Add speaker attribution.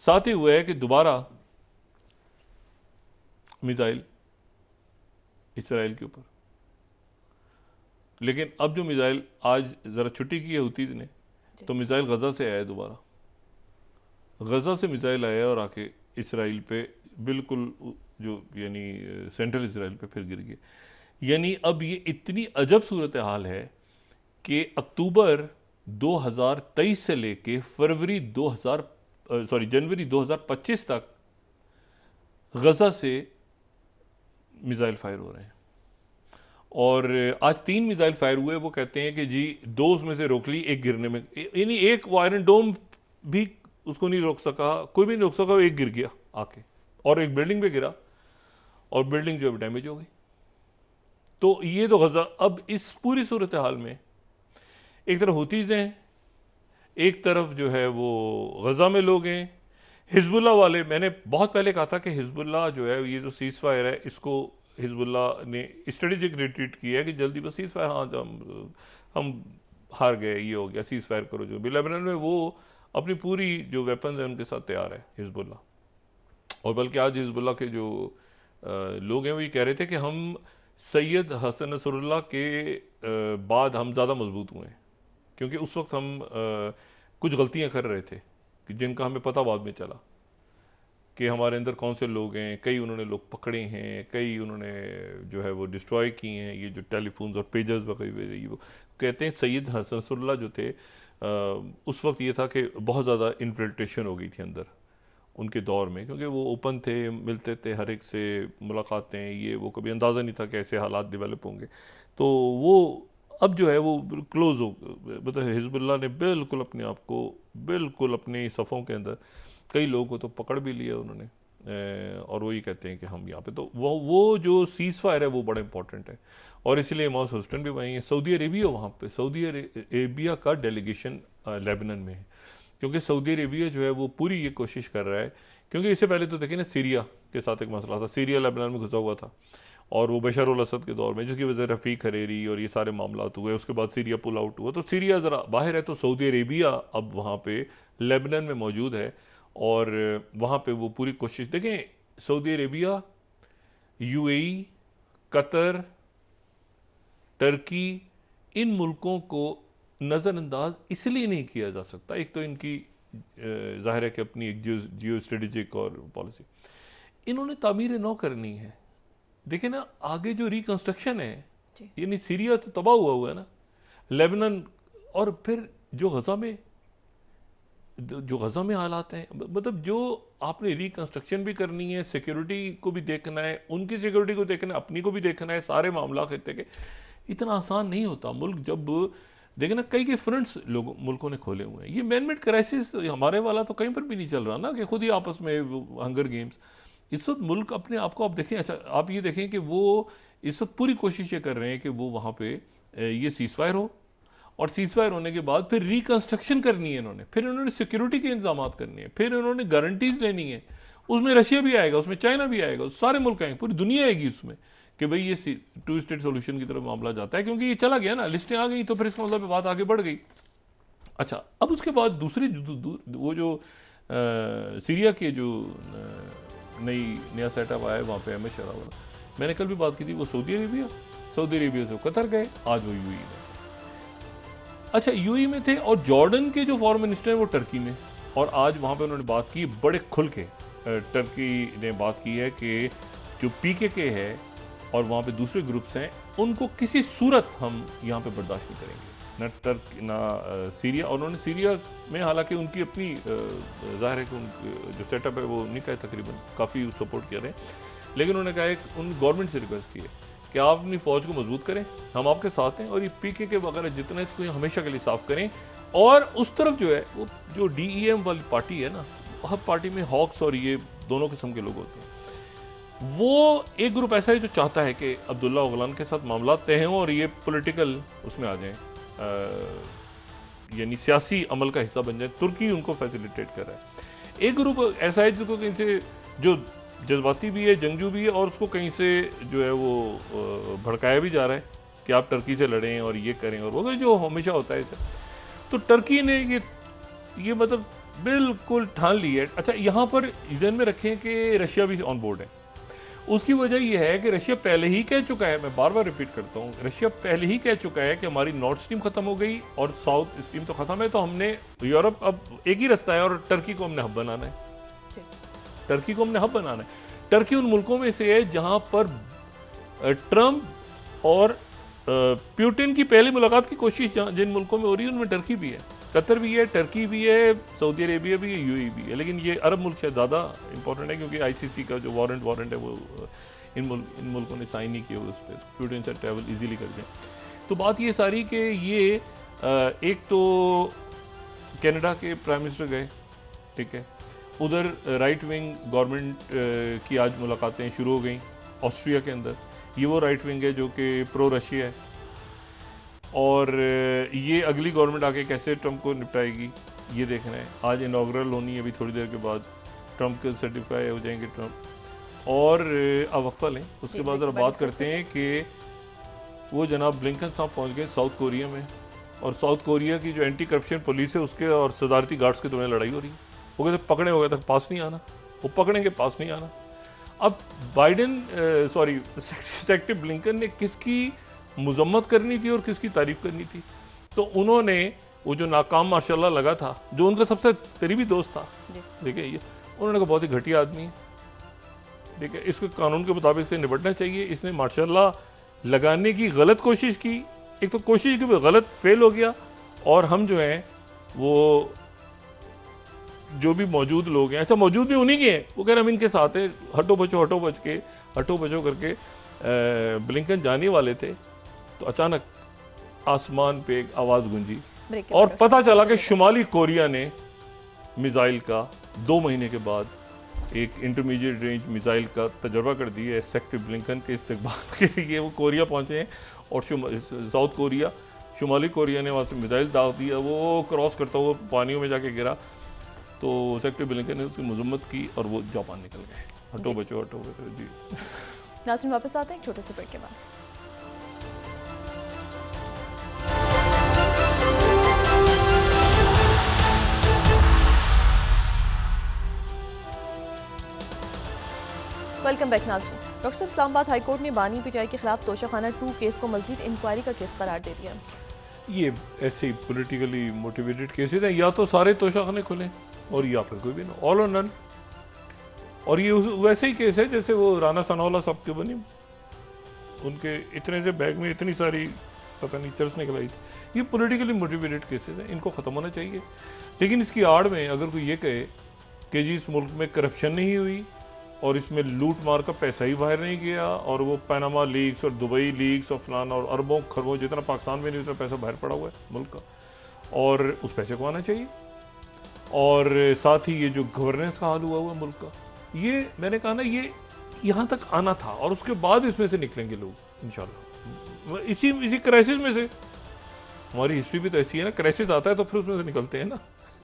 Speaker 1: साथ ही हुआ है कि दोबारा मिसाइल इसराइल के ऊपर, लेकिन अब जो मिसाइल आज ज़रा छुट्टी की है हुतीज़ ने, तो मिसाइल गज़ा से आया है दोबारा, गज़ा से मिसाइल आया और आके इसराइल पे बिल्कुल जो यानी सेंट्रल इसराइल पे फिर गिर गए। यानी अब ये इतनी अजब सूरत हाल है कि अक्टूबर 2023 से लेके जनवरी 2025 तक गज़ा से मिसाइल फायर हो रहे हैं। और आज 3 मिसाइल फायर हुए। वो कहते हैं कि जी 2 उसमें से रोक ली, एक गिरने में, यानी एक वो आयरन डोम भी उसको नहीं रोक सका, कोई भी नहीं रोक सका, एक गिर गया आके, और एक बिल्डिंग पे गिरा और बिल्डिंग जो है डैमेज हो गई। तो ये तो गज़ा। अब इस पूरी सूरत हाल में एक तरफ हुतीज़ हैं, एक तरफ जो है वो गज़ा में लोग हैं, हिजबुल्लाह वाले। मैंने बहुत पहले कहा था कि हिजबुल्लाह जो है, ये जो सीज़ फायर है, इसको हिजबुल्लाह ने स्ट्रेटेजिक रिट्रीट किया है कि जल्दी बस सीज़ फायर, हाँ हम हार गए, ये हो गया, सीज़ फायर करो। जो भी लेबनान में वो अपनी पूरी जो वेपन्स हैं उनके साथ तैयार है हिजबुल्लाह। और बल्कि आज हिजबुल्लाह के जो लोग हैं वो ये कह रहे थे कि हम सैयद हसन नसरुल्लाह के बाद हम ज़्यादा मजबूत हुए हैं, क्योंकि उस वक्त हम कुछ गलतियां कर रहे थे कि जिनका हमें पता बाद में चला कि हमारे अंदर कौन से लोग हैं। कई उन्होंने लोग पकड़े हैं, कई उन्होंने जो है वो डिस्ट्रॉय किए हैं, ये जो टेलीफोन्स और पेजेस वगैरह। वो कहते हैं सैयद हसन नसरुल्लाह जो थे उस वक्त ये था कि बहुत ज़्यादा इन्फिल्ट्रेशन हो गई थी अंदर उनके दौर में, क्योंकि वो ओपन थे, मिलते थे हर एक से, मुलाकातें, ये वो, कभी अंदाज़ा नहीं था कि ऐसे हालात डेवलप होंगे। तो वो अब जो है वो क्लोज हो, मतलब हिजबुल्लाह ने बिल्कुल अपने आप को, बिल्कुल अपने सफ़ों के अंदर कई लोगों को तो पकड़ भी लिया उन्होंने। और वो ये कहते हैं कि हम यहाँ पे, तो वो जो सीज़ फायर है वो बड़ा इंपॉर्टेंट है। और इसलिए मॉस होस्टन भी वहीं है, सऊदी अरेबिया, वहाँ पे सऊदी अरेबिया का डेलीगेशन लेबनान में है, क्योंकि सऊदी अरेबिया जो है वो पूरी ये कोशिश कर रहा है, क्योंकि इससे पहले तो देखिए ना सीरिया के साथ एक मसला था, सीरिया लेबनान में घुसा हुआ था, और वो बशर उल असद के दौर में, जिसकी वजह से रफ़ीक हरेरी और ये सारे मामला हुए। उसके बाद सीरिया पुल आउट हुआ, तो सीरिया ज़रा बाहर है, तो सऊदी अरेबिया अब वहाँ पे लेबनान में मौजूद है। और वहाँ पे वो पूरी कोशिश, देखें Saudi Arabia, UAE, Qatar, Turkey, इन मुल्कों को नज़रअंदाज इसलिए नहीं किया जा सकता। एक तो इनकी ज़ाहिर है कि अपनी एक जियो स्ट्रेटेजिक और पॉलिसी, इन्होंने तामीर नौ करनी है। देखिए ना आगे जो रिकंस्ट्रक्शन है, यानी सीरिया तो तबाह हुआ है ना, लेबनान, और फिर जो गज़ा में हालात हैं, मतलब जो आपने रिकंस्ट्रक्शन भी करनी है, सिक्योरिटी को भी देखना है, उनकी सिक्योरिटी को देखना है, अपनी को भी देखना है, सारे मामला खत्ते के, इतना आसान नहीं होता। मुल्क जब देखें ना, कई फ्रंट्स मुल्कों ने खोले हुए हैं। ये मैनमेड क्राइसिस हमारे वाला तो कहीं पर भी नहीं चल रहा ना, कि खुद ही आपस में हंगर गेम्स। इस वक्त मुल्क अपने आप को आप देखें, अच्छा आप ये देखें कि वो इस वक्त पूरी कोशिश ये कर रहे हैं कि वो वहाँ पे ये सीज़फायर हो, और सीज़फायर होने के बाद फिर रिकंस्ट्रक्शन करनी है इन्होंने, फिर इन्होंने सिक्योरिटी के इंतजाम करने हैं, फिर इन्होंने गारंटीज लेनी है। उसमें रशिया भी आएगा, उसमें चाइना भी आएगा, सारे मुल्क आएंगे, पूरी दुनिया आएगी उसमें, कि भाई ये 2 स्टेट सोल्यूशन की तरफ मामला जाता है, क्योंकि ये चला गया ना, लिस्टें आ गई, तो फिर इसका मतलब बात आगे बढ़ गई। अच्छा, अब उसके बाद दूसरी वो जो सीरिया के जो नया सेटअप आया है वहाँ पे अहमद शरा वाला, मैंने कल भी बात की थी, वो सऊदी अरेबिया से कतर गए, आज वो यूएई में। अच्छा, यूएई में थे, और जॉर्डन के जो फॉरेन मिनिस्टर हैं वो टर्की में, और आज वहाँ पे उन्होंने बात की बड़े खुल के। टर्की ने बात की है कि जो पीकेके है और वहाँ पे दूसरे ग्रुप्स हैं, उनको किसी सूरत हम यहाँ पे बर्दाश्त नहीं करेंगे, ना सीरिया। और उन्होंने सीरिया में, हालांकि उनकी अपनी ज़ाहिर है कि जो सेटअप है वो नहीं कहे, तकरीबन काफ़ी सपोर्ट कर रहे हैं, लेकिन उन्होंने कहा, उन गवर्नमेंट से रिक्वेस्ट की है कि आप अपनी फ़ौज को मजबूत करें, हम आपके साथ हैं, और ये पीकेके वगैरह जितना, इसको हमेशा के लिए साफ़ करें। और उस तरफ जो है वो जो डीईएम वाली पार्टी है ना, हर पार्टी में हॉक्स और ये दोनों किस्म के लोग होते हैं। वो एक ग्रुप ऐसा है जो चाहता है कि अब्दुल्ला ओगलान के साथ मामला तय हों और ये पॉलिटिकल उसमें आ जाएं, यानी सियासी अमल का हिस्सा बन जाए। तुर्की उनको फैसिलिटेट कर रहा है। एक ग्रुप ऐसा है जिसको कहीं से, जो जज्बाती भी है, जंगजू भी है, और उसको कहीं से जो है वो भड़काया भी जा रहा है कि आप टर्की से लड़ें और ये करें और वो, जो हमेशा होता है इसे। तो टर्की ने ये मतलब बिल्कुल ठान ली है। अच्छा, यहाँ पर जहन में रखें कि रशिया भी ऑन बोर्ड है। उसकी वजह यह है कि रशिया पहले ही कह चुका है, मैं बार बार रिपीट करता हूँ, रशिया पहले ही कह चुका है कि हमारी नॉर्थ स्ट्रीम खत्म हो गई और साउथ स्ट्रीम तो खत्म है, तो हमने यूरोप अब एक ही रास्ता है और टर्की को हमने हब बनाना है। टर्की को हमने हब बनाना है। टर्की उन मुल्कों में से है जहां पर ट्रंप और प्यूटिन की पहली मुलाकात की कोशिश जिन मुल्कों में हो रही है उनमें टर्की भी है, कतर भी है, टर्की भी है, सऊदी अरेबिया भी है, यूएई भी है। लेकिन ये अरब मुल्क शायद ज़्यादा इंपॉर्टेंट है क्योंकि आईसीसी का जो वारंट है वो इन मुल्कों ने साइन नहीं किया उस पर, प्यूटिन से ट्रैवल इजीली कर दिया। तो बात ये सारी कि ये एक तो कनाडा के प्राइम मिनिस्टर गए, ठीक है, उधर राइट विंग गवर्नमेंट की आज मुलाकातें शुरू हो गई ऑस्ट्रिया के अंदर। ये वो राइट विंग है जो कि प्रो रशिया है और ये अगली गवर्नमेंट आके कैसे ट्रंप को निपटाएगी ये देखना है। आज इनॉग्रल होनी है अभी थोड़ी देर के बाद, ट्रंप के सर्टिफाई हो जाएंगे ट्रंप। और अब वक्फा लें, उसके बाद ज़रा बात करते हैं कि वो जनाब ब्लिंकन साहब पहुँच गए साउथ कोरिया में, और साउथ कोरिया की जो एंटी करप्शन पुलिस है उसके और सदारती गार्ड्स के दरमियान लड़ाई हो रही है। वो कहते पकड़े हो गए तक पास नहीं आना, वो पकड़ेंगे पास नहीं आना। अब बाइडेन सेक्रेटरी ब्लिंकन ने किसकी मजम्मत करनी थी और किसकी तारीफ करनी थी? तो उन्होंने वो जो नाकाम माशाल्लाह लगा था, जो उनका सबसे करीबी दोस्त था, देखिए ये उन्होंने कहा बहुत ही घटिया आदमी है, देखिए इसको कानून के मुताबिक से निपटना चाहिए। इसने माशाल्लाह लगाने की गलत कोशिश की, एक तो कोशिश की गलत फेल हो गया, और हम जो हैं वो जो भी मौजूद लोग हैं, अच्छा मौजूद भी उन्हीं के हैं, वो कह रहे हम इनके साथ हैं, हटो बचो करके ब्लिंकन जाने वाले थे तो अचानक आसमान पे एक आवाज़ गूंजी और पता चला कि शुमाली कोरिया ने मिसाइल का 2 महीने के बाद एक इंटरमीडिएट रेंज मिसाइल का तजर्बा कर दिया है। सेक्रेटरी ब्लिंकन के इस्तेमाल के लिए वो कोरिया पहुंचे हैं और साउथ कोरिया, शुमाली कोरिया ने वहाँ से मिसाइल दाग दिया, वो क्रॉस करता हुआ पानियों में जाके गिरा, तो सेक्रेटरी ब्लिंकन ने उसकी मजम्मत की और वो जापान निकल गए। हटो बचो जी।
Speaker 2: नाज़रीन वापस आते हैं एक छोटे से ब्रेक के बाद। वेलकम बैक नाज़रीन। डॉक्टर साहब, इस्लामाबाद हाई कोर्ट ने बानी पिटाई के खिलाफ तोशाखाना 2 केस को मजीद इंक्वायरी का केस करार दे दिया।
Speaker 1: ये ऐसे पॉलिटिकली मोटिवेटेड केसेस हैं, या तो सारे तोशाखाने खुलें और या फिर कोई भी ना, ऑल और नन। और ये वैसे ही केस है जैसे वो राना सनाउल्लाह साहब के बनी, उनके इतने से बैग में इतनी सारी पता नहीं चर्च निकल आई थी। ये पॉलिटिकली मोटिवेटेड केसेस हैं, इनको ख़त्म होना चाहिए। लेकिन इसकी आड़ में अगर कोई ये कहे कि जी इस मुल्क में करप्शन नहीं हुई और इसमें लूट मार का पैसा ही बाहर नहीं गया और वो पैनामा लीक्स और दुबई लीक्स और फलाना और अरबों खरबों जितना पाकिस्तान में नहीं उतना पैसा बाहर पड़ा हुआ है मुल्क का, और उस पैसे को आना चाहिए। और साथ ही ये जो गवर्नेंस का हाल हुआ मुल्क का, ये मैंने कहा ना, ये यहाँ तक आना था और उसके बाद इसमें से निकलेंगे लोग इंशाल्लाह। इसी क्राइसिस में से, हमारी हिस्ट्री भी तो ऐसी है ना, क्राइसिस आता है तो फिर उसमें से निकलते हैं ना।